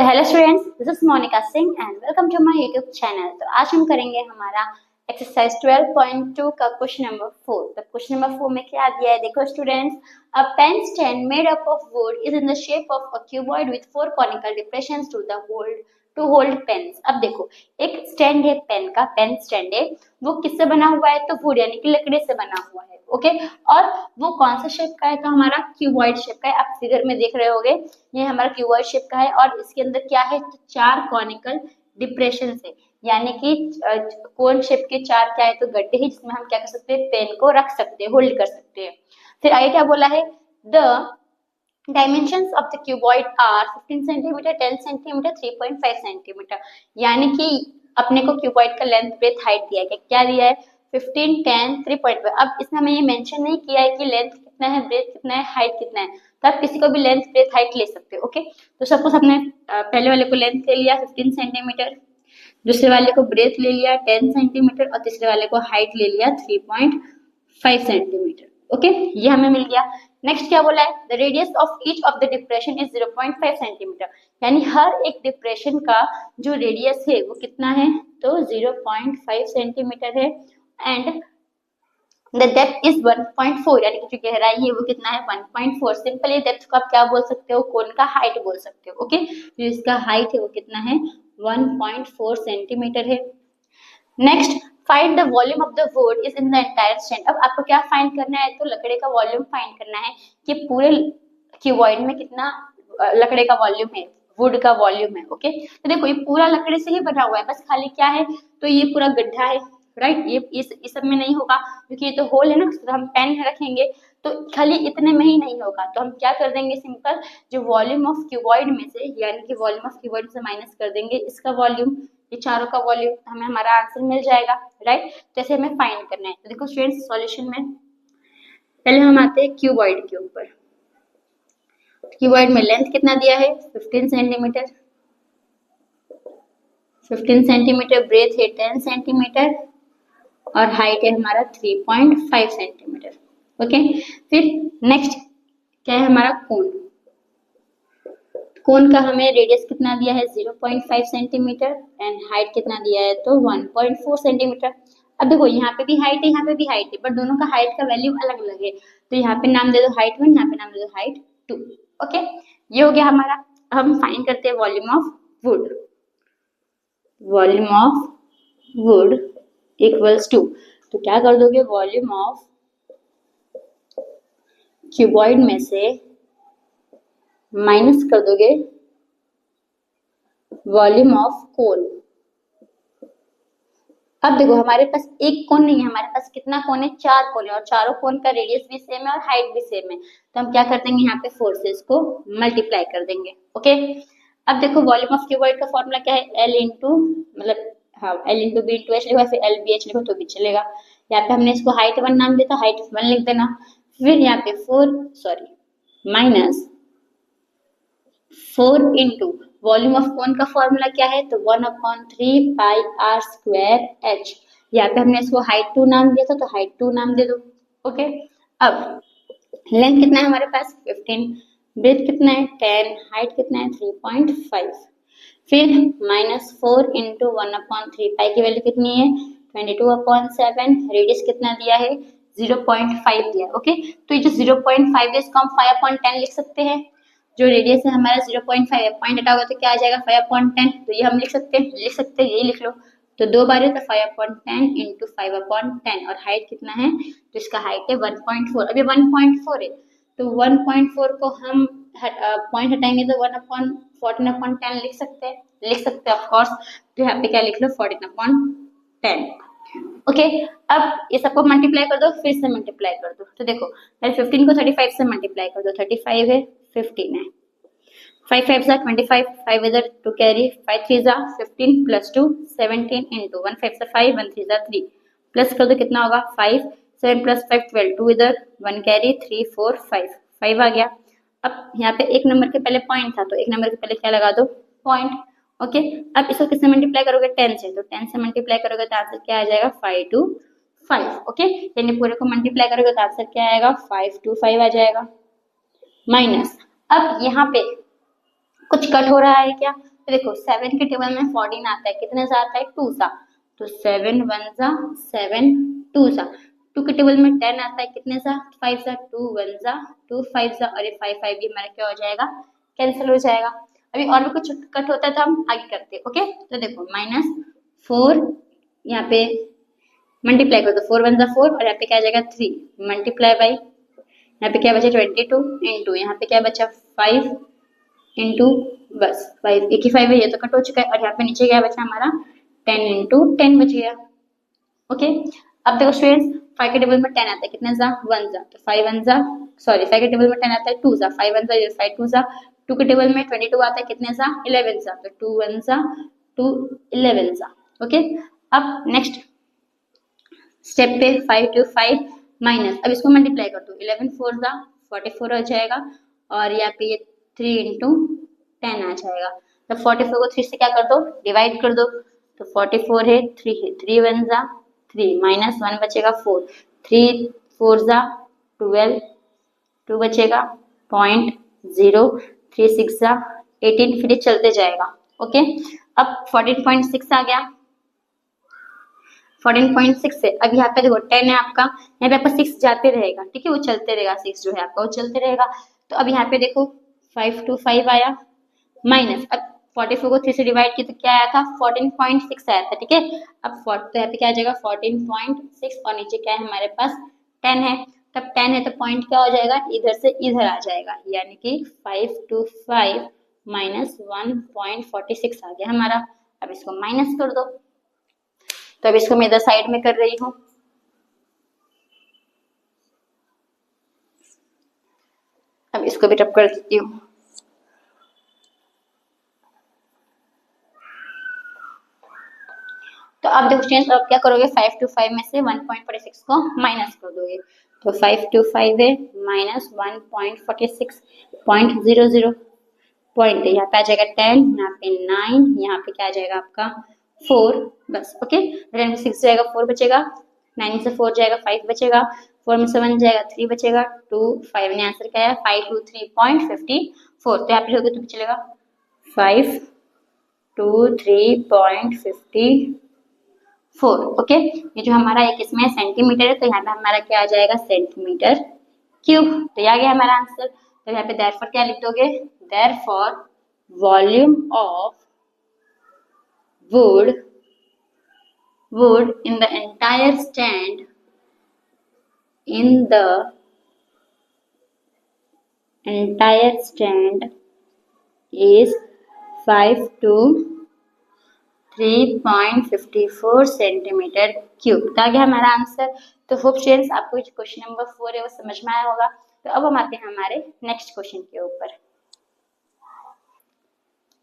तो hello students, this is Monika Singh and welcome to my YouTube channel. तो आज हम करेंगे हमारा एक्सरसाइज 12.2 का क्वेश्चन नंबर 4। तो क्वेश्चन नंबर 4 में क्या दिया है, देखो students, a pen stand made up of wood is in the shape of a cuboid with 4 conical depressions to hold pens. अब देखो, एक स्टैंड है पेन का, पेन स्टैंड है, वो किससे बना हुआ है? तो वुड यानी कि लकड़ी से बना हुआ है। ओके, और वो कौन सा शेप का है? तो हमारा क्यूबॉइड शेप का है। आप फिगर में देख रहे होगे, ये हमारा क्यूबॉइड शेप का है और इसके अंदर क्या है? तो 4 कॉनिकल डिप्रेशन है, यानी कि कोन शेप के 4 क्या है? तो गड्ढे हैं, जिसमें हम क्या कर सकते हैं? पेन को रख सकते हैं, होल्ड कर सकते हैं। फिर आगे क्या बोला है? The dimensions of the cuboid are 15 centimetre, 10 centimetre, 3.5 centimetre. यानी कि अपने को क्यूबॉइड का लेंथ ब्रेथ हाइट दिया है। क्या दिया है? 15, 10, 3.5। अब इसमें हमें ये मेंशन नहीं किया है कि लेंथ कितना है, ब्रेथ कितना है, हाइट कितना है। तो आप किसी को भी लेंथ ब्रेथ हाइट ले सकते हो। ओके, तो सपोज हमने पहले वाले को लेंथ ले लिया 15 सेंटीमीटर, दूसरे वाले को ब्रेथ ले लिया 10 सेंटीमीटर और तीसरे वाले को हाइट ले लिया 3.5 सेंटीमीटर। ओके, ये हमें मिल गया। नेक्स्ट क्या बोला है? The radius of each of the depression is 0.5 centimetre, यानी हर एक डिप्रेशन का जो रेडियस है वो कितना है? तो 0.5 सेंटीमीटर है। एंड द डेप्थ इज 1.4, यानी कि जो गहराई है वो कितना है? 1.4। सिंपली डेप्थ को आप क्या बोल सकते हो? कोन का हाइट बोल सकते हो। ओके, तो इसका हाइट है वो कितना है? 1.4 सेंटीमीटर है। Next, find the volume of the wood is in the entire stand. अब आपको क्या फाइंड करना है? तो लकड़े का वॉल्यूम फाइंड करना है कि पूरे क्यूबॉइड में कितना लकड़े का वॉल्यूम है, वुड का वॉल्यूम है। ओके, तो देखो ये पूरा लकड़े से ही बना हुआ है, बस खाली क्या है? तो ये पूरा गड्ढा है, राइट। ये इस सब में नहीं होगा क्योंकि ये तो होल है ना, तो हम पेन रखेंगे तो खाली इतने में ही नहीं होगा। तो हम क्या कर देंगे? सिंपल, जो वॉल्यूम ऑफ क्यूबॉइड में से, यानी कि वॉल्यूम ऑफ क्यूबॉइड से माइनस कर देंगे इसका वॉल्यूम, ये चारों का वॉल्यूम, तो हमें हमारा आंसर मिल जाएगा, राइट। जैसे हमें फाइंड करना है। तो देखो स्टूडेंट्स, सॉल्यूशन में पहले हम आते हैं क्यूबॉइड के ऊपर। क्यूबॉइड में लेंथ कितना दिया है? 15 सेंटीमीटर, 15 सेंटीमीटर, ब्रेथ है 10 सेंटीमीटर और हाइट है हमारा 3.5 सेंटीमीटर। ओके, फिर नेक्स्ट क्या है हमारा? कोन। कोन का हमें रेडियस कितना दिया है? 0.5 सेंटीमीटर एंड हाइट कितना दिया है? तो 1.4 सेंटीमीटर। अब देखो यहाँ पे भी हाइट है, यहाँ पे भी हाइट है, बट दोनों का हाइट का वैल्यू अलग अलग है। तो यहाँ पे नाम दे दो हाइट 1, यहाँ पे नाम दे दो हाइट 2। ओके, ये हो गया हमारा। हम फाइंड करते हैं volume of wood. Volume of wood equals to, तो क्या कर दोगे? वॉल्यूम ऑफ क्यूबॉइड में से माइनस कर दोगे वॉल्यूम ऑफ कोन। अब देखो हमारे पास एक कोन नहीं है, हमारे पास कितना कोन है? 4 कोन है और चारों कोन का रेडियस भी सेम है और हाइट भी सेम है। तो हम क्या कर देंगे? यहाँ पे फोर्सेस को मल्टीप्लाई कर देंगे। ओके, अब देखो वॉल्यूम ऑफ क्यूबॉइड का फॉर्मूला क्या है? L इंटू, मतलब हाँ, L into B into H लिखो, फिर L बी एच लिखो तो भी चलेगा। यहाँ पे हमने इसको हाइट 1 नाम दिया था, हाइट 1 लिख देना। फिर यहाँ पे minus 4 into volume of cone का फॉर्मूला क्या है? तो 1/3 पाई आर स्क्वायर एच। यहाँ पे हमने इसको हाइट 2 नाम दिया था, तो हाइट 2 नाम दे दो। ओके, अब लेंथ कितना है हमारे पास? 15, ब्रेथ कितना है? 10, हाइट कितना है? 3.5। फिर -4 इंटू 1/3 पाई की वैल्यू कितनी है? 22/7। रेडियस कितना दिया है? 0.5 दिया। ओके, तो ये जो 0.5 है इसको हम 5/10 लिख सकते हैं। जो रेडियस है हमारा 0.5 है, पॉइंट हटाओगे तो क्या आ जाएगा? 5/10। तो ये हम लिख सकते हैं, यही लिख लो। तो 2 बार है तो 5/10 इंटू 5/10 और हाइट कितना है? तो इसका हाइट है 1.4। अब ये 1.4 है, तो 1.4 को हम पॉइंट हटाएंगे तो 1/14/10 लिख सकते हैं ऑफ कोर्स। तो यहाँ पे क्या लिख लो? 14/10। ओके, अब ये सबको मल्टीप्लाई कर दो, फिर से मल्टीप्लाई कर दो। तो देखो पहले 15 को 35 से मल्टीप्लाई कर दो, 35 है, 15 है, 5 5 जा 25, 5 इधर 2 कैरी, 5 3 जा 15 प्लस 2 17 इंटू 1 5 से 5, 1 3 जा 3 प्लस कर दो, कितना होगा? 5, 7 प्लस 5 12, 2 इधर 1 कैरी, 3 4 5 आ गया। अब यहाँ पे एक नंबर के पहले पॉइंट था, तो एक नंबर के पहले क्या लगा दो? पॉइंट। ओके, अब इसको किससे मल्टीप्लाई करोगे? 10 से, तो 10 से मल्टीप्लाई करोगे तो आंसर क्या आ जाएगा? 5 2 5। ओके, यानी पूरे को मल्टीप्लाई करोगे तो आंसर क्या आएगा? 5 2 5 आ जाएगा। माइनस, अब यहाँ पे कुछ कट हो रहा है क्या? तो देखो 7 के टेबल में 14 आता है, कितने सा आता है 2 सा, तो 7 1 सा 7 2 सा। 2 के टेबल में 10 आता है, कितने सा 5 सा 2 1 सा 2 5 सा, और ये 5 5 भी हमारा क्या हो जाएगा कैंसिल हो जाएगा। अभी और भी कुछ कट होता है तो हम आगे करते हैं। ओके तो देखो -4 यहाँ पे मल्टीप्लाई कर दो, 4 1 सा 4 और यहाँ पे क्या आ जाएगा 3 मल्टीप्लाई बाई यहाँ पे क्या बचा 22 इंटू यहाँ पे क्या बचा 5 इंटू बस 5 एक ही 5 है, ये तो कट हो चुका है, और यहाँ पे नीचे क्या बचा हमारा 10 इंटू 10 बच गया। ओके अब देखो स्टूडेंट्स 5 के टेबल में 10 आता है, कितने सा 1 सा, तो 5 1 सा सॉरी 5 के टेबल में 10 आता है 2 सा, 5 1 सा 5 2 सा। 2 के टेबल में 22 आता है, कितने सा 11 सा, तो 2 1 सा 2 11 सा। ओके अब नेक्स्ट स्टेप पे 5 2 5 माइनस, अब इसको मल्टीप्लाई कर दो, 11 4 सा 44 हो जाएगा, और यहाँ पे ये 3 इंटू 10 आ जाएगा। तो 44 को 3 से क्या कर दो डिवाइड कर दो, तो 44 है 3 है 3 1 सा 3 माइनस 1 बचेगा 4 3 4 सा 12 2 बचेगा 0.0 3 6 सा 18, फिर चलते जाएगा। ओके अब 14.6 आ गया, 14.6 है। अब यहाँ पे देखो 10 है आपका, यहाँ पे आपका 6 जाते रहेगा, ठीक है वो चलते रहेगा, 6 जो है आपका वो चलते रहेगा। तो अब यहाँ पे देखो 5 2 5 आया माइनस, अब 44 को 3 से डिवाइड किया तो क्या आया था 14.6 आया था, ठीक है। अब तो यहाँ पे क्या आ जाएगा 14.6 और नीचे क्या है हमारे पास 10 है, तब 10 है तो पॉइंट क्या हो जाएगा इधर से इधर आ जाएगा, यानी कि 5 2 5 माइनस 1.46 आ गया हमारा। अब इसको माइनस कर दो, तो अब इसको मैं इधर साइड में कर रही हूँ। अब इसको भी रब कर देती हूँ। तो आप देखो स्टूडेंट्स अब क्या करोगे 5 2 5 में से 1.46 को माइनस कर दोगे, तो 5 2 5 है माइनस 1.46.00 पॉइंट है, यहाँ पे आ जाएगा 10, यहाँ पे 9, यहाँ पे क्या आ जाएगा आपका 4 बस। ओके 6 जाएगा 4 बचेगा, 9 से 4 जाएगा 5 बचेगा, 4 में से 1 जाएगा 3 बचेगा 2 5 ने आंसर क्या है 5 2 3.54, तो यहाँ पे होगा तो चलेगा 5 2 3.54। ओके ये जो हमारा एक इसमें सेंटीमीटर है, तो यहाँ पे हमारा क्या आ जाएगा सेंटीमीटर क्यूब, तो ये आ गया हमारा आंसर। तो यहाँ पे देयरफॉर क्या लिख दोगे, therefore volume of wood in the entire stand is 5 to 3.54 centimetre cube. तो आ गया हमारा आंसर। तो होप स्टूडेंट्स आपको जो क्वेश्चन नंबर 4 है वो समझ में आया होगा। तो अब हम आते हैं हमारे नेक्स्ट क्वेश्चन के ऊपर।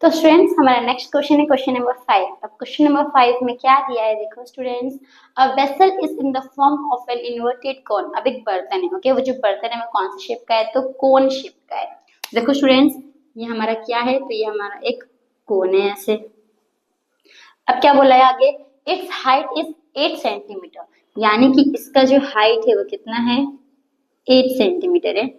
तो स्टूडेंट्स हमारा नेक्स्ट क्वेश्चन है क्वेश्चन नंबर 5। अब क्वेश्चन नंबर 5 में क्या दिया है देखो students, a vessel is in the form of an inverted कोन। अब एक बर्तन है, ओके वो जो बर्तन है वो कौन सी शेप का है, तो कोन शेप का है। देखो स्टूडेंट्स ये हमारा क्या है, तो ये हमारा एक कोन है ऐसे। अब क्या बोला है आगे, इट्स हाइट इज 8 सेंटीमीटर, यानी कि इसका जो हाइट है वो कितना है 8 सेंटीमीटर है।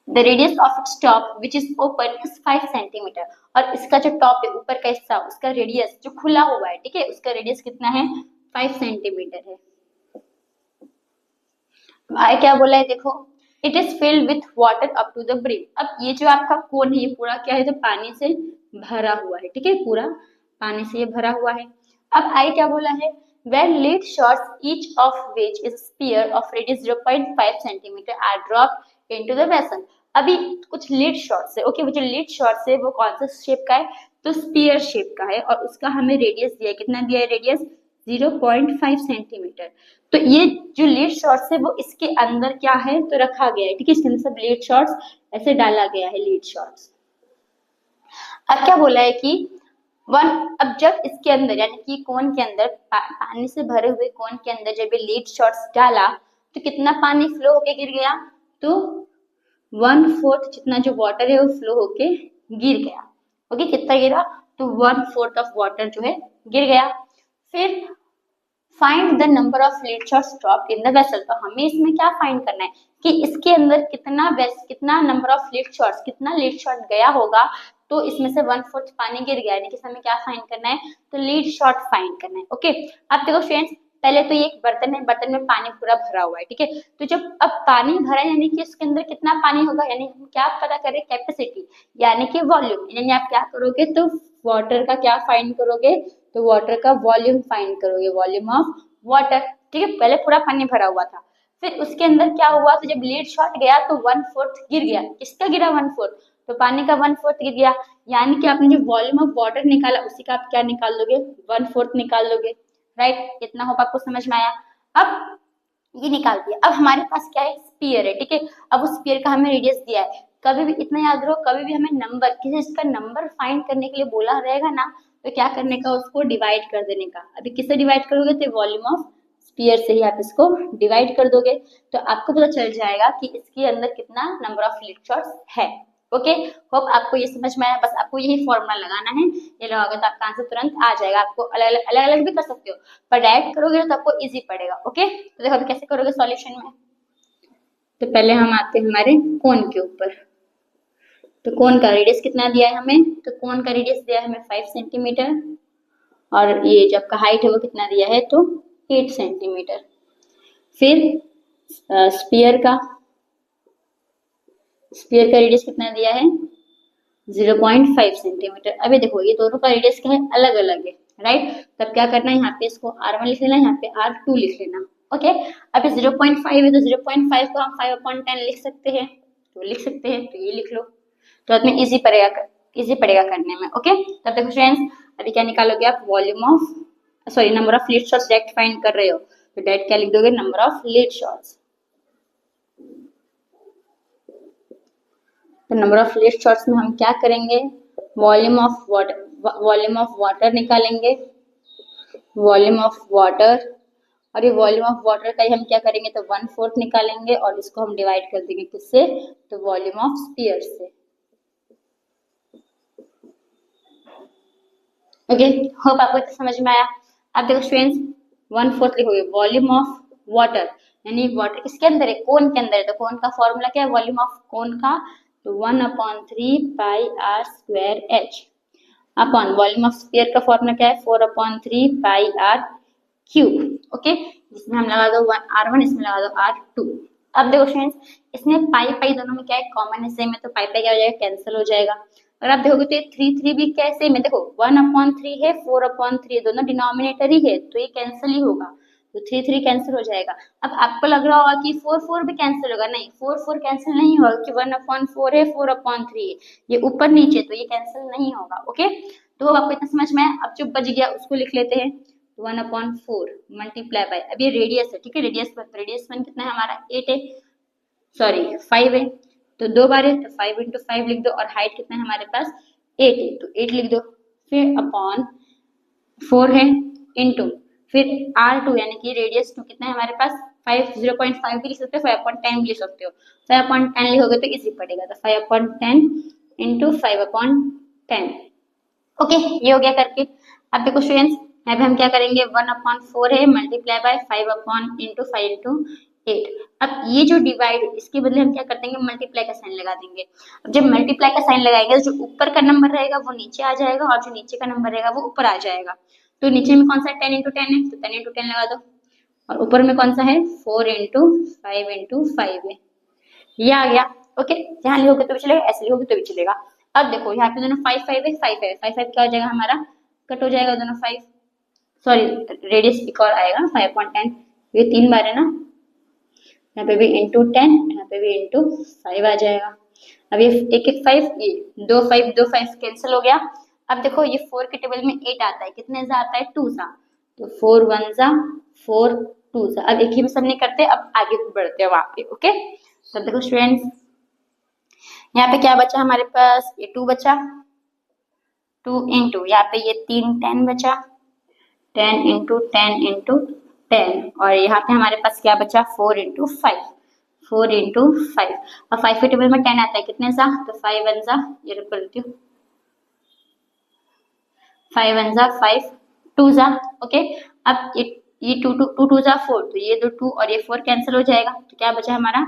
The radius of its top which is open is 5 centimetre, और इसका जो टॉप है ऊपर का हिस्सा उसका रेडियस जो खुला हुआ है, ठीक है उसका रेडियस कितना है 5 सेंटीमीटर है। आगे क्या बोला है देखो, it is filled with water up to the brim. अब ये जो आपका कोन है ये पूरा क्या है, तो पानी से भरा हुआ है, ठीक है पूरा पानी से ये भरा हुआ है। अब आगे क्या बोला है, when lead shots each of which is a sphere of radius 0.5 centimeter are dropped into the vessel। अभी कुछ लीड शॉट्स है, ओके वो जो लीड शॉट्स है वो कौन सा शेप का है, तो स्पीयर शेप का है, और उसका हमें रेडियस दिया है, कितना दिया है रेडियस 0.5 सेंटीमीटर। तो ये जो लीड शॉट्स है वो इसके अंदर क्या है, तो रखा गया है, ठीक है इसके अंदर सब लीड शॉट्स ऐसे डाला गया है लीड शॉट्स। अब क्या बोला है कि अब जब इसके अंदर यानी कि कोन के अंदर पानी से भरे हुए कोन के अंदर जब ये लीड शॉट्स डाला तो कितना पानी फ्लो होके गिर गया, तो 1/4 जितना जो वाटर है वो फ्लो होके गिर गया। ओके कितना गिरा, तो 1/4 ऑफ वाटर जो है गिर गया। फिर find the number of lead shots dropped in the vessel. तो हमें इसमें क्या फाइंड करना है कि इसके अंदर कितना नंबर ऑफ लीड शॉट्स कितना लीड शॉट गया होगा तो इसमें से 1/4 पानी गिर गया, यानी कि हमें क्या फाइंड करना है, तो लीड शॉट फाइंड करना है। ओके, अब देखो स्टूडेंट्स, पहले तो ये एक बर्तन है, बर्तन में पानी पूरा भरा हुआ है, ठीक है। तो जब अब पानी भरा है यानी कि उसके अंदर कितना पानी होगा, यानी हम क्या पता करें, कैपेसिटी यानी कि वॉल्यूम। यानी आप क्या करोगे, तो वाटर का क्या फाइंड करोगे, तो वाटर का वॉल्यूम फाइंड करोगे, वॉल्यूम ऑफ वाटर, ठीक है। पहले पूरा पानी भरा हुआ था, फिर उसके अंदर क्या हुआ, तो जब लीड शॉट गया तो 1/4 गिर गया। किसका गिरा, 1/4, तो पानी का 1/4 गिर गया, यानी कि आपने जो वॉल्यूम ऑफ वाटर निकाला उसी का आप क्या निकाल लोगे, 1/4 निकाल लोगे, राइट। इतना होगा, आपको समझ में आया। अब ये निकाल दिया, अब हमारे पास क्या है, स्पीयर है, ठीक है। अब उस स्पीयर का हमें रेडियस दिया है, कभी भी इतना याद रखो, कभी भी हमें नंबर, किसी चीज का नंबर फाइंड करने के लिए बोला रहेगा ना, तो क्या करने का, उसको डिवाइड कर देने का। अभी किससे डिवाइड करोगे, तो वॉल्यूम ऑफ स्पीयर से ही आप इसको डिवाइड कर दोगे, तो आपको पता चल जाएगा कि इसके अंदर कितना नंबर ऑफ लीड शॉट्स है। ओके, होप आपको ये समझ में आया। बस आपको यही फॉर्मूला लगाना है, ये लगाओगे तो आपका आंसर तुरंत आ जाएगा। आपको अलग अलग भी कर सकते हो, पर डायरेक्ट करोगे तो आपको इजी पड़ेगा। ओके, तो देखो अभी कैसे करोगे सॉल्यूशन में। तो पहले हम आते हैं हमारे कोन के ऊपर। तो कोन का रेडियस कितना दिया है हमें, तो कोन का रेडियस दिया है हमें 5 सेंटीमीटर, और ये जो आपका हाइट है वो कितना दिया है, तो 8 सेंटीमीटर। फिर स्पीयर का रेडियस कितना दिया है, 0.5 सेंटीमीटर। अभी देखो ये दोनों का रेडियस क्या है, अलग अलग है, राइट। तब क्या करना है, यहाँ पे इसको R1 लिख लेना, यहाँ पे R2 लिख लेना। ओके, अभी 0.5 है तो 0.5 को हम 5/10 लिख सकते हैं, तो लिख सकते हैं, तो ये लिख लो, तो इसमें इजी पड़ेगा करने में। ओके, तब देखो फ्रेंड्स, अभी क्या निकालोगे आप, volume of, sorry, number of lead shots direct find कर रहे हो, तो डायरेक्ट क्या लिख दोगे, नंबर ऑफ लीड शॉट्स। तो नंबर ऑफ लीड शॉट्स में हम क्या करेंगे, वॉल्यूम ऑफ वाटर निकालेंगे, वॉल्यूम ऑफ वाटर, और ये वॉल्यूम ऑफ वाटर का ही हम क्या करेंगे, तो 1/4 निकालेंगे, और इसको हम डिवाइड कर देंगे किससे, तो वॉल्यूम ऑफ स्पीयर से। ओके, होप आपको तो समझ में आया। अब देखो स्टूडेंट्स, 1/4 लिखोगे, वॉल्यूम ऑफ वाटर, यानी वाटर किसके अंदर है, कोन के अंदर है, तो कोन का फॉर्मूला क्या है, वॉल्यूम ऑफ कोन का, तो 1/3 pi r square h, upon volume of sphere का फॉर्मूला क्या है, 4/3 पाई आर क्यूब। ओके, इसमें हम लगा दो R1, इसमें लगा दो R2। अब देखो फ्रेंड्स, इसमें पाई पाई दोनों में क्या है, कॉमन है, सेम है, तो पाई पाई क्या हो जाएगा, कैंसिल हो जाएगा। अगर आप देखोगे तो ये 3 भी क्या है, सेम है, देखो 1/3 है, 4/3 दोनों डिनोमिनेटर ही है, तो ये कैंसिल ही होगा, तो 3 कैंसिल हो जाएगा। अब आपको लग रहा होगा कि 4 भी कैंसिल होगा, नहीं, 4 कैंसिल नहीं होगा, कि 1/4 है, 4/3 है, ये ऊपर नीचे, तो ये कैंसिल नहीं होगा। ओके, तो आपको इतना समझ में आया। अब जो बच गया उसको लिख लेते हैं, 1/4 मल्टीप्लाई बाय, अब ये रेडियस है, ठीक है, रेडियस 1 कितना है हमारा, 8 है, सॉरी 5 है, तो 2 बार है, तो 5 × 5 लिख दो, और हाइट कितना है हमारे पास, 8 है, तो 8 लिख दो, फिर अपॉन 4 है, इंटू फिर R2 यानी कि रेडियस 2 कितना है हमारे पास, 5, 0.5 भी लिख सकते हो, 5/10 भी लिख सकते हो, 5/10 लिखोगे तो इजी पड़ेगा, तो 5/10 इंटू 5/10। ओके, ये हो गया करके। अब देखो स्टूडेंट्स, यहाँ पे हम क्या करेंगे, 1/4 है, मल्टीप्लाई बाय 5/8। अब ये जो डिवाइड, इसके बदले हम क्या कर देंगे, मल्टीप्लाई का साइन लगा देंगे। अब जब मल्टीप्लाई का साइन लगाएंगे तो जो ऊपर का नंबर रहेगा वो नीचे आ जाएगा, और जो नीचे का नंबर रहेगा वो ऊपर आ जाएगा। तो नीचे में कौन सा 10 × 10 है, तो 10 × 10 लगा दो, और ऊपर में कौन सा है, 4 × 5 है, ये आ गया। ओके, यहाँ लिखोगे तो भी चलेगा, ऐसे लिखोगे तो भी चलेगा। अब देखो यहाँ पे दोनों 5 5 है, 5 है, 5 5 क्या हो जाएगा हमारा, कट हो जाएगा दोनों 5, सॉरी रेडियस एक और आएगा 5/10, ये 3 बार है ना, यहाँ पे भी इंटू 10, यहाँ पे भी इंटू 5 आ जाएगा। अब ये एक 5, ये 2 5 कैंसिल हो गया। अब देखो ये 4 के टेबल में 8 आता है, कितने सा आता है, 2 सा, तो 4 1 सा 4 2 सा। अब एक ही में सब नहीं करते, अब आगे बढ़ते हैं वहां पे। ओके, तब देखो स्टूडेंट्स, यहाँ पे क्या बचा हमारे पास, ये 2 बचा, 2 इंटू यहाँ पे ये 3 10 बचा, 10 इंटू 10 इंटू 10, और यहाँ पे हमारे पास क्या बचा, 4 × 5, 4 × 5। अब 5 के टेबल में 10 आता है, कितने सा, तो 5 1 सा, ये रख देती हूँ, 5 1 सा 5 2 सा। ओके, अब ये 2 2 सा 4, तो ये 2 और ये 4 कैंसिल हो जाएगा, तो क्या बचा हमारा,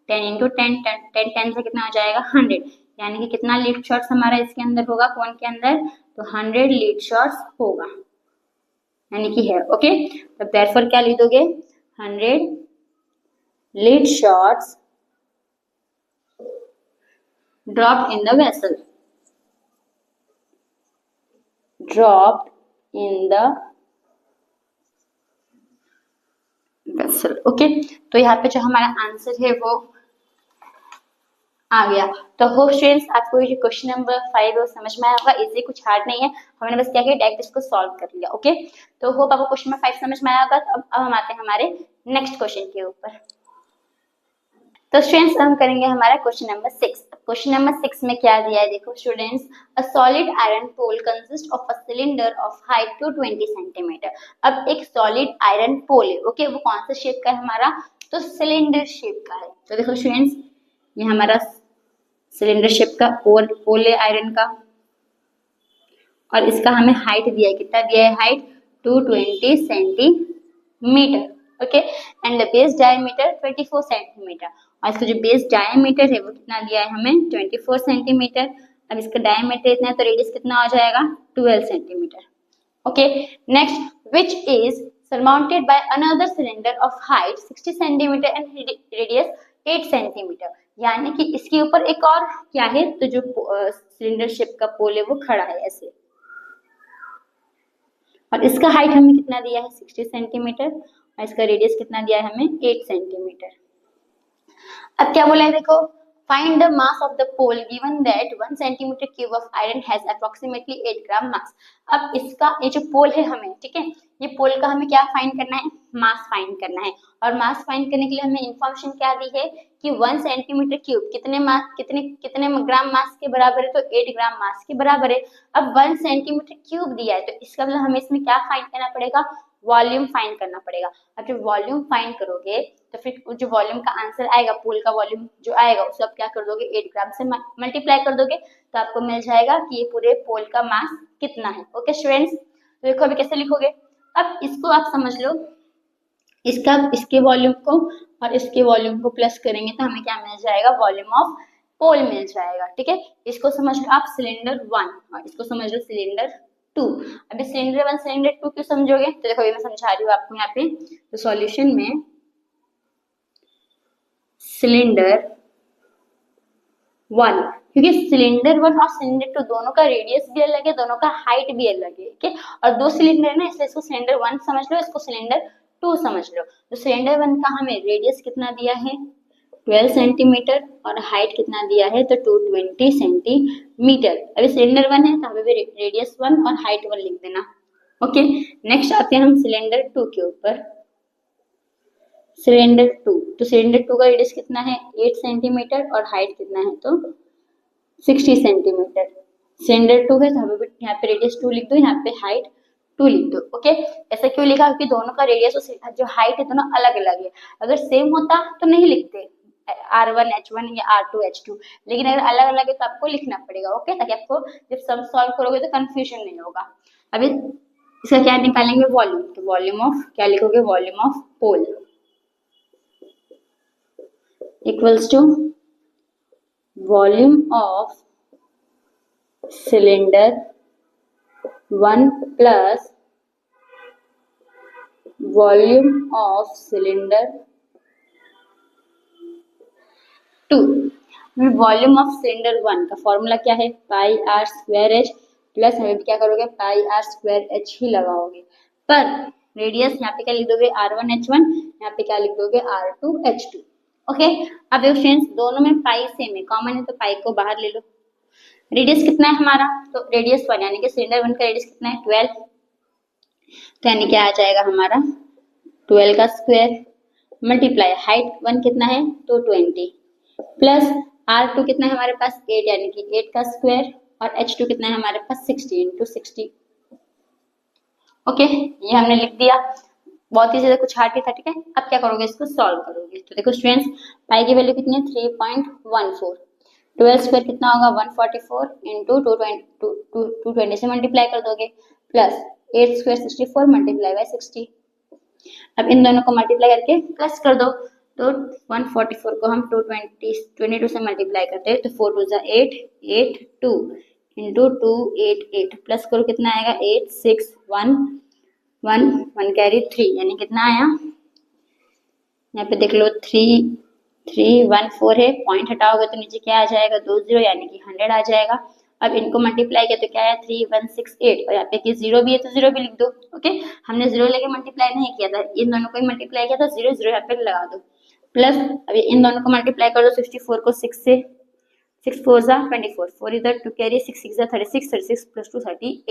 10 × 10 10 10 से कितना हो जाएगा, 100। यानी कि कितना लीड शॉट्स हमारा इसके अंदर होगा, कौन के अंदर, तो 100 लीड शॉट्स होगा, यानी कि है। ओके, तो देयरफॉर क्या लिख दोगे, 100 lead shots dropped in the vessel, dropped in the vessel। Okay, तो यहाँ पे जो हमारा आंसर है वो आ गया। तो होप स्टूडेंट्स आपको ये क्वेश्चन नंबर 5 वो समझ में आया होगा, इजी, कुछ हार्ड नहीं है, हमने बस क्या किया, डायरेक्ट इसको सॉल्व कर लिया। ओके, तो होप आपको क्वेश्चन नंबर 5 समझ में आया होगा। तो अब हम आते हैं हमारे नेक्स्ट क्वेश्चन के ऊपर। तो स्टूडेंट्स हम करेंगे हमारा क्वेश्चन नंबर 6। क्वेश्चन नंबर 6 में क्या दिया है, देखो students, a solid iron pole consist of a cylinder of height to 20 centimetre. अब एक सॉलिड आयरन पोल है, ओके, वो कौन सा शेप का है हमारा, तो सिलेंडर शेप का है। तो देखो स्टूडेंट्स, ये हमारा सिलेंडर शेप का पोल है आयरन का, और इसका हमें हाइट दिया है, कितना दिया है height, 220 centimetre. Okay, and the base diameter 24 centimetre, और इसका जो बेस डायमीटर है वो कितना दिया है हमें, 24 सेंटीमीटर। अब इसका डायमीटर इतना है तो रेडियस कितना हो जाएगा, 12 centimetre. Okay, next, which is surmounted by another cylinder of height 60 centimetre and radius 8 centimetre, यानी कि इसके ऊपर एक और क्या है, तो जो सिलेंडर शेप का पोल है वो खड़ा है ऐसे, और इसका हाइट हमें कितना दिया है, 60 सेंटीमीटर, और इसका रेडियस कितना दिया है हमें, 8 सेंटीमीटर। अब क्या बोला है, देखो, find the mass of the pole given that 1 centimetre cube of iron has approximately 8 gram mass. अब इसका ये जो पोल है हमें, ठीक है, ये पोल का हमें क्या फाइंड करना है, मास फाइंड करना है। और मास फाइंड करने के लिए हमें इंफॉर्मेशन क्या दी है कि 1 सेंटीमीटर क्यूब कितने ग्राम मास के बराबर है, तो 8 ग्राम मास के बराबर है। अब 1 सेंटीमीटर क्यूब दिया है, तो इसका मतलब हमें इसमें क्या फाइंड करना पड़ेगा, वॉल्यूम फाइंड करना पड़ेगा। अब जब वॉल्यूम फाइंड करोगे तो फिर जो वॉल्यूम का आंसर आएगा, पोल का वॉल्यूम जो आएगा उसको आप क्या कर दोगे, 8 ग्राम से मल्टीप्लाई कर दोगे, तो आपको मिल जाएगा कि ये पूरे पोल का मास कितना है। ओके स्टूडेंट्स, तो देखो अभी कैसे लिखोगे, अब इसको आप समझ लो, इसके वॉल्यूम को और इसके वॉल्यूम को प्लस करेंगे तो हमें क्या मिल जाएगा, वॉल्यूम ऑफ पोल मिल जाएगा। ठीक है, इसको समझ लो आप सिलेंडर 1 और इसको समझ लो सिलेंडर 2। अभी सिलेंडर 1 सिलेंडर 2 क्यों समझोगे, तो देखो ये मैं समझा रही हूँ आपको यहाँ पे। तो सॉल्यूशन में सिलेंडर 1, क्योंकि सिलेंडर 1 और सिलेंडर 2 दोनों का रेडियस भी अलग है, दोनों का हाइट भी अलग है। ठीक है, और दो सिलेंडर है ना, इसलिए इसको सिलेंडर 1 समझ लो, इसको सिलेंडर 2 समझ लो। तो सिलेंडर 1 का हमें रेडियस कितना दिया है, 12 सेंटीमीटर, और हाइट कितना दिया है, तो 220 सेंटीमीटर। अभी सिलेंडर 1 है तो हमें भी रेडियस 1 और हाइट 1 लिख देना। ओके, नेक्स्ट आते हैं हम सिलेंडर 2 के ऊपर। सिलेंडर 2, तो सिलेंडर 2 का रेडियस कितना है, 8 सेंटीमीटर, और हाइट कितना है, तो 60 सेंटीमीटर। सिलेंडर 2 है तो हमें भी यहाँ पे रेडियस 2 लिख दो, यहाँ पे हाइट 2 लिख दो। ओके, ऐसा क्यों लिखा, क्योंकि दोनों का रेडियस और जो हाइट है दोनों अलग अलग है। अगर सेम होता तो नहीं लिखते R1 H1 या R2 H2, लेकिन अगर अलग अलग है तो आपको लिखना पड़ेगा। ओके, ताकि आपको जब सम सॉल्व करोगे तो कंफ्यूजन नहीं होगा। अभी इसका क्या निकालेंगे, वॉल्यूम, तो वॉल्यूम ऑफ क्या लिखोगे, volume of pole equals to volume of cylinder 1 plus volume of cylinder 2। Volume of cylinder 1 का फॉर्मूला क्या है, pi r square h, plus हमें भी क्या करोगे, पाई आर स्क्वायर एच ही लगाओगे। पर रेडियस यहाँ पे क्या लिख दोगे, R1 H1, यहाँ पे क्या लिख दोगे, R2 H2। ओके, अब देखो फ्रेंड्स, दोनों में पाई सेम है, कॉमन है, तो पाई को बाहर ले लो। रेडियस कितना है हमारा, तो रेडियस 1, यानी कि सिलेंडर 1 का रेडियस कितना है, 12, तो यानी क्या आ जाएगा हमारा 12 का स्क्वायर, मल्टीप्लाई हाइट 1 कितना है, तो 20, प्लस R2 कितना है हमारे पास 8, यानी कि 8 का स्क्वायर, और H2 कितना है हमारे पास 60 इंटू 60। ओके, ये हमने लिख दिया, बहुत ही ज्यादा कुछ हार्ड था। ठीक है, अब क्या करोगे, इसको सॉल्व करोगे। तो देखो स्टूडेंट्स, पाई की वैल्यू कितनी है, 3.14, 12 स्क्वायर कितना होगा, 144 इंटू 220 से मल्टीप्लाई कर दोगे, प्लस 8 स्क्वायर 64 मल्टीप्लाई बाय 60। अब इन दोनों को मल्टीप्लाई करके प्लस कर दो, तो 144 को हम 22 से मल्टीप्लाई करते हैं तो 4 2 जा 8 8 2 इंटू 2 8 8 प्लस करो कितना आएगा 8 6 1 1 1 कैरी 3 यानी कितना आया, यहाँ पे देख लो 3 3 1 4 है, पॉइंट हटाओगे तो नीचे क्या आ जाएगा 2 0 यानी कि 100 आ जाएगा। अब इनको मल्टीप्लाई किया तो क्या है 3 1 6 8 और यहाँ पे कि 0 भी है तो 0 भी लिख दो। ओके, हमने 0 लेके मल्टीप्लाई नहीं किया था, इन दोनों को ही मल्टीप्लाई किया था, 0 0 यहाँ पे लगा दो। प्लस अब इन दोनों को मल्टीप्लाई कर दो 64 को 6 से, 6 4 जा 24 4 इधर 2 कैरी 6 6 जा 36 36 प्लस 2 38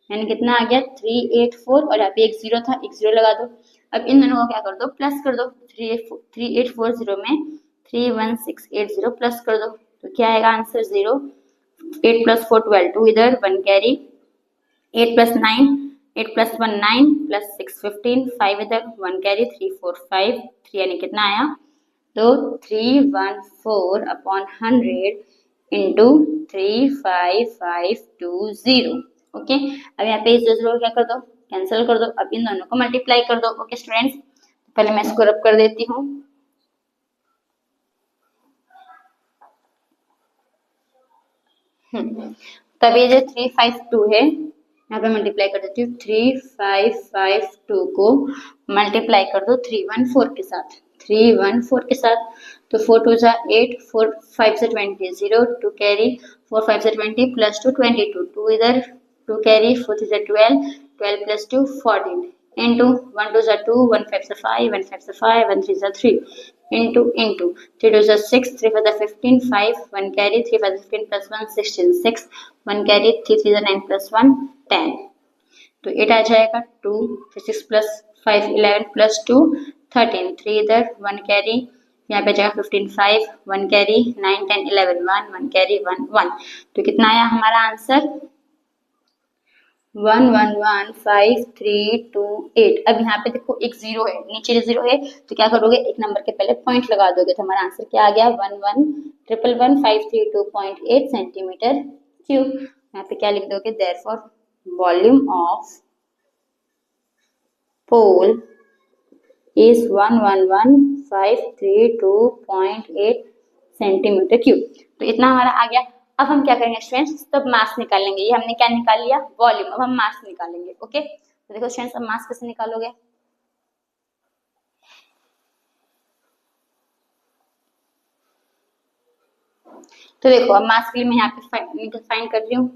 यानी कितना आ गया 384 और यहाँ पे एक 0 था, एक 0 लगा दो। अब इन दोनों को क्या कर दो प्लस कर दो, 3840 में 31680 प्लस कर दो तो क्या आएगा आंसर 0। 8 प्लस 4 12 2 इधर 1 कैरी 8 प्लस 9 8 प्लस 1 9 प्लस 6 15 5 इधर 1 कैरी 3 4 5 3 यानी कितना आया तो 314 अपॉन 100 इंटू 35520। ओके, अब यहाँ पे इस 0 क्या कर दो कैंसिल कर दो। अब इन दोनों को मल्टीप्लाई कर दो। ओके स्टूडेंट्स, पहले मैं इसको रब कर देती हूँ। तब ये जो 352 है यहाँ पे मल्टीप्लाई कर देती हूँ, 3552 को मल्टीप्लाई कर दो 314 के साथ, 314 के साथ तो 4 2 जा 8 4 5 से 20 0 2 कैरी 4 5 से 20 प्लस 2 22 2 इधर 2 कैरी 4 3 से 12 12 प्लस 2 14 इंटू 1 2 जा 2 1 5 से 5 1 5 से 5 1 3 जा 3 इंटू 3 2 जा 6 3 5 जा 15 5 1 कैरी 3 5 15 प्लस 1 16 6 1 कैरी 3 3 जा 9 प्लस 1 10 तो 8 आ जाएगा 2 6 प्लस 5 11 प्लस 2 13 3 इधर 1 कैरी यहाँ पे जाएगा 15 5 1 कैरी 9 10 11 1 1 कैरी 1 1 तो कितना आया हमारा आंसर 1 1 1 5 3 2 8। अब यहाँ पे देखो एक 0 है, नीचे 0 है तो क्या करोगे एक नंबर के पहले पॉइंट लगा दोगे तो हमारा आंसर क्या आ गया 1 1 1 1 532.8 सेंटीमीटर क्यूब। यहाँ पे क्या लिख दोगे therefore volume of pole is 111,532.8 centimetre cube. तो इतना हमारा आ गया। अब हम क्या करेंगे स्टूडेंट्स, तब मास निकालेंगे। ये हमने क्या निकाल लिया वॉल्यूम, अब हम मास निकालेंगे। ओके, तो देखो स्टूडेंट्स अब मास कैसे निकालोगे। तो देखो अब मास के लिए मैं यहाँ पे फाइंड कर रही हूँ।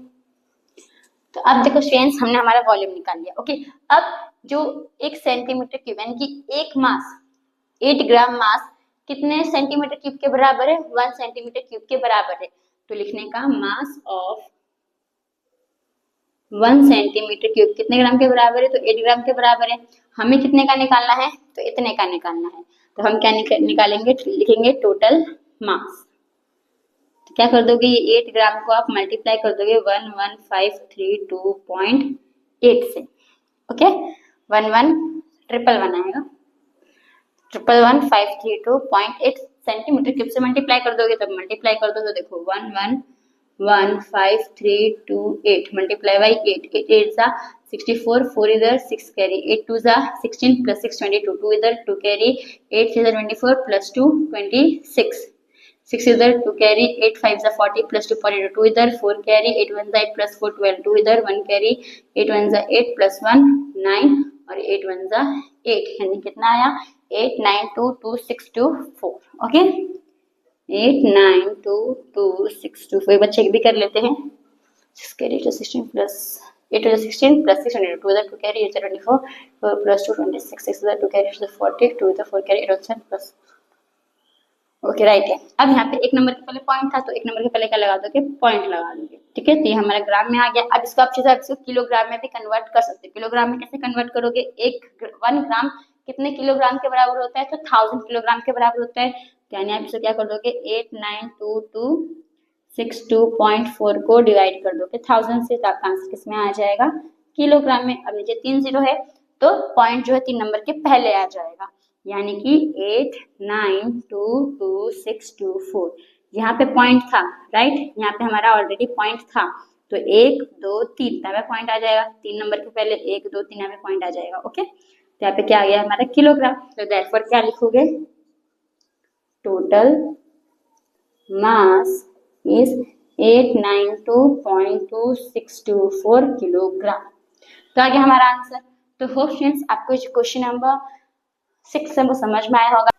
तो अब देखो स्टूडेंट्स हमने हमारा वॉल्यूम निकाल लिया। ओके, अब जो 1 सेंटीमीटर क्यूब यानी कि एक मास 8 ग्राम मास कितने सेंटीमीटर क्यूब के बराबर है 1 सेंटीमीटर क्यूब के बराबर है। तो लिखने का मास ऑफ 1 सेंटीमीटर क्यूब कितने ग्राम के बराबर है तो 8 ग्राम के बराबर है। हमें कितने का निकालना है तो इतने का निकालना है। तो हम क्या निकालेंगे लिखेंगे टोटल मास। तो क्या कर दोगे ये 8 ग्राम को आप मल्टीप्लाई कर दोगे 11532.8 से। ओके 11111 आएगा 111,532.8 सेंटीमीटर क्यूब से मल्टीप्लाई कर दोगे तब मल्टीप्लाई कर दो तो देखो 111,532.8 मल्टीप्लाई बाई 8 8 8 जा 64 4 इधर 6 कैरी 8 2 जा 16 प्लस 6 22 2 इधर 2 कैरी 8 3 जा 24 प्लस 2 26 6 इधर 2 कैरी 8 5 जा 40 प्लस 2 42 2 इधर 4 कैरी 8 1 जा 8 प्लस 4 12 2 इधर 1 कैरी 8 1 जा 8 प्लस 1 9 और 8 1 जा 8 यानी कितना आया 8922624। ओके 8922624 बच्चे भी कर लेते हैं 6 कैरी 16 प्लस 8 16 प्लस 6 2 इधर 2 कैरी 8 24 प्लस 2 26 6 इधर 2 कैरी 40 2 इधर 4 कैरी 8 प्लस। ओके राइट है। अब यहाँ पे एक नंबर के पहले पॉइंट था तो एक नंबर के पहले क्या लगा दोगे पॉइंट लगा दोगे। ठीक है, तो ये हमारा ग्राम में आ गया। अब इसको आप इसको किलोग्राम में भी कन्वर्ट कर सकते हो। किलोग्राम में कैसे कन्वर्ट करोगे 1 ग्राम कितने किलोग्राम के बराबर होता है तो 1000 किलोग्राम के बराबर होता है। यानी आप इसको क्या कर दोगे 89226.2 को डिवाइड कर दोगे 1000 से तो आपका आंसर किसमें आ जाएगा किलोग्राम में। अब नीचे 3 0 है तो पॉइंट जो है 3 नंबर के पहले आ जाएगा यानी कि 8922624 यहाँ पे पॉइंट था राइट, यहाँ पे हमारा ऑलरेडी पॉइंट था तो 1 2 3 यहाँ पे पॉइंट आ जाएगा 3 नंबर के पहले 1 2 3 यहाँ पे पॉइंट आ जाएगा। ओके, तो यहाँ पे क्या आ गया हमारा किलोग्राम। तो देयरफॉर क्या लिखोगे टोटल मास इज 892.2624 किलोग्राम। तो आगे हमारा आंसर। तो होप फ्रेंड्स आपको क्वेश्चन नंबर 6 से वो समझ में आया होगा।